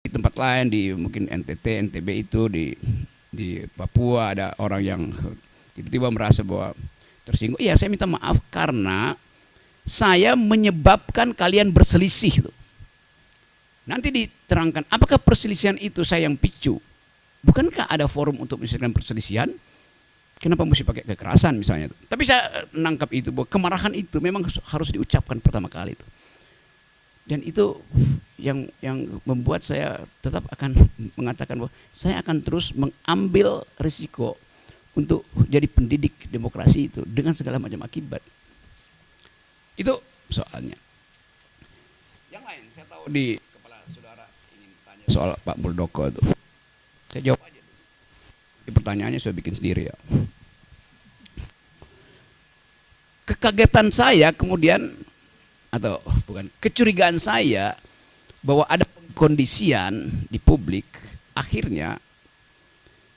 di tempat lain, di mungkin NTT, NTB itu di Papua ada orang yang tiba-tiba merasa bahwa tersinggung. Iya, saya minta maaf karena saya menyebabkan kalian berselisih. Nanti diterangkan apakah perselisihan itu saya yang picu. Bukankah ada forum untuk menyelesaikan perselisihan? Kenapa mesti pakai kekerasan misalnya? Tapi saya nangkap itu bahwa kemarahan itu memang harus diucapkan pertama kali itu. Dan itu yang membuat saya tetap akan mengatakan bahwa saya akan terus mengambil risiko untuk jadi pendidik demokrasi itu dengan segala macam akibat. Itu soalnya. Yang lain, saya tahu di kepala saudara ingin tanya soal Pak Muldoko itu. Saya jawab aja. Di pertanyaannya saya bikin sendiri ya. Kekagetan saya kemudian, atau bukan, kecurigaan saya bahwa ada pengkondisian di publik, akhirnya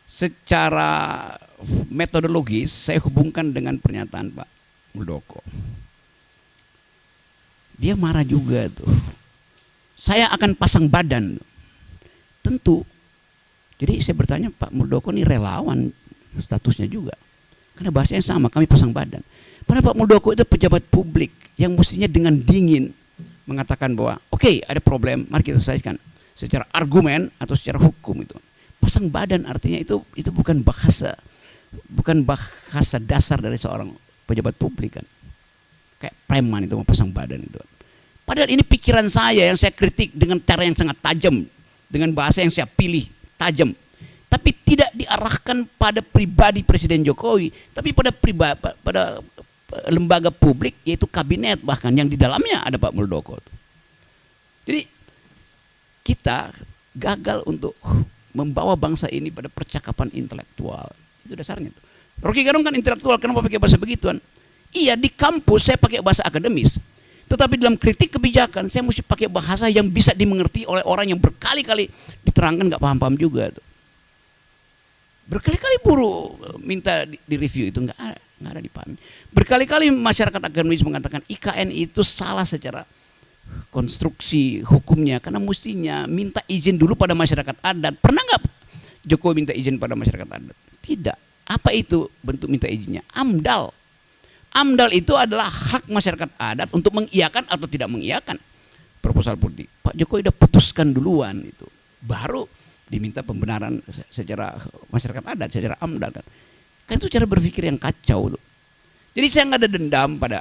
secara metodologis saya hubungkan dengan pernyataan Pak Muldoko. Dia marah juga tuh. Saya akan pasang badan. Tentu. Jadi saya bertanya, Pak Muldoko ini relawan statusnya juga. Karena bahasanya sama, kami pasang badan. Padahal Pak Muldoko itu pejabat publik yang mestinya dengan dingin mengatakan bahwa oke, ada problem, mari kita selesaikan secara argumen atau secara hukum itu. Pasang badan artinya itu bukan bahasa dasar dari seorang pejabat publik kan. Kayak preman itu mau pasang badan itu. Padahal ini pikiran saya yang saya kritik dengan cara yang sangat tajam, dengan bahasa yang saya pilih tajam. Tapi tidak diarahkan pada pribadi Presiden Jokowi, tapi pada lembaga publik, yaitu kabinet bahkan yang di dalamnya ada Pak Muldoko. Jadi kita gagal untuk membawa bangsa ini pada percakapan intelektual. Itu dasarnya. Rocky Gerung kan intelektual, kenapa pakai bahasa begituan? Iya, di kampus saya pakai bahasa akademis. Tetapi dalam kritik kebijakan saya mesti pakai bahasa yang bisa dimengerti oleh orang yang berkali-kali diterangkan nggak paham-paham juga tuh. Berkali-kali buruh minta di-review itu nggak ada dipahami. Berkali-kali masyarakat akademis mengatakan IKN itu salah secara konstruksi hukumnya karena mestinya minta izin dulu pada masyarakat adat. Pernah nggak Jokowi minta izin pada masyarakat adat? Tidak. Apa itu bentuk minta izinnya? AMDAL. AMDAL itu adalah hak masyarakat adat untuk mengiyakan atau tidak mengiyakan proposal politik. Pak Jokowi udah putuskan duluan itu. Baru diminta pembenaran secara masyarakat adat, secara AMDAL kan. Kan itu cara berpikir yang kacau tuh. Jadi saya nggak ada dendam pada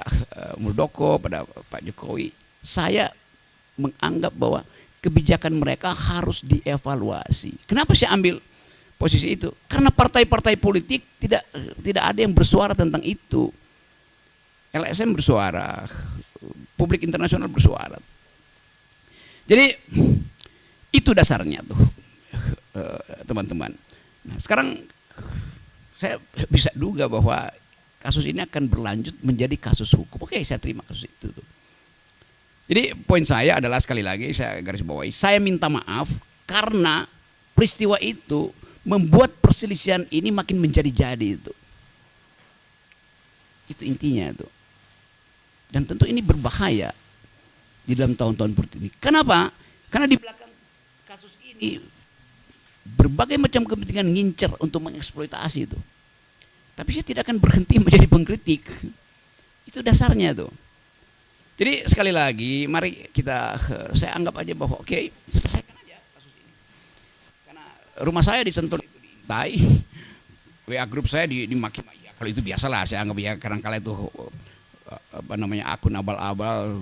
Muldoko, pada Pak Jokowi. Saya menganggap bahwa kebijakan mereka harus dievaluasi. Kenapa saya ambil posisi itu? Karena partai-partai politik tidak ada yang bersuara tentang itu. LSM bersuara, publik internasional bersuara. Jadi itu dasarnya tuh, teman-teman. Nah, sekarang saya bisa duga bahwa kasus ini akan berlanjut menjadi kasus hukum. Oke, saya terima kasus itu tuh. Jadi poin saya adalah, sekali lagi saya garis bawahi, saya minta maaf karena peristiwa itu membuat perselisihan ini makin menjadi-jadi itu. Itu intinya itu. Dan tentu ini berbahaya di dalam tahun-tahun politik ini. Kenapa? Karena di belakang kasus ini berbagai macam kepentingan ngincer untuk mengeksploitasi itu. Tapi saya tidak akan berhenti menjadi pengkritik. Itu dasarnya tuh. Jadi sekali lagi, mari saya anggap aja bahwa oke, selesaikan aja kasus ini. Karena rumah saya disentuh itu, diintai, WA grup saya dimaki-maki. Ya, kalau itu biasalah, saya anggap ya kadang-kala itu akun abal-abal.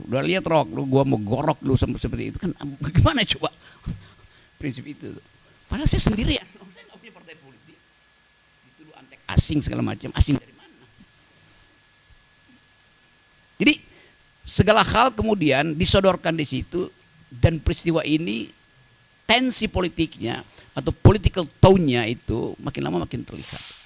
Udah lihat Rok, lu gua mau gorok lu seperti itu kan, bagaimana coba prinsip itu? Padahal saya sendirian, saya nggak punya partai politik. Dituduh antek asing segala macam, asing dari mana? Jadi segala hal kemudian disodorkan di situ, dan peristiwa ini tensi politiknya atau political tone-nya itu makin lama makin terlihat.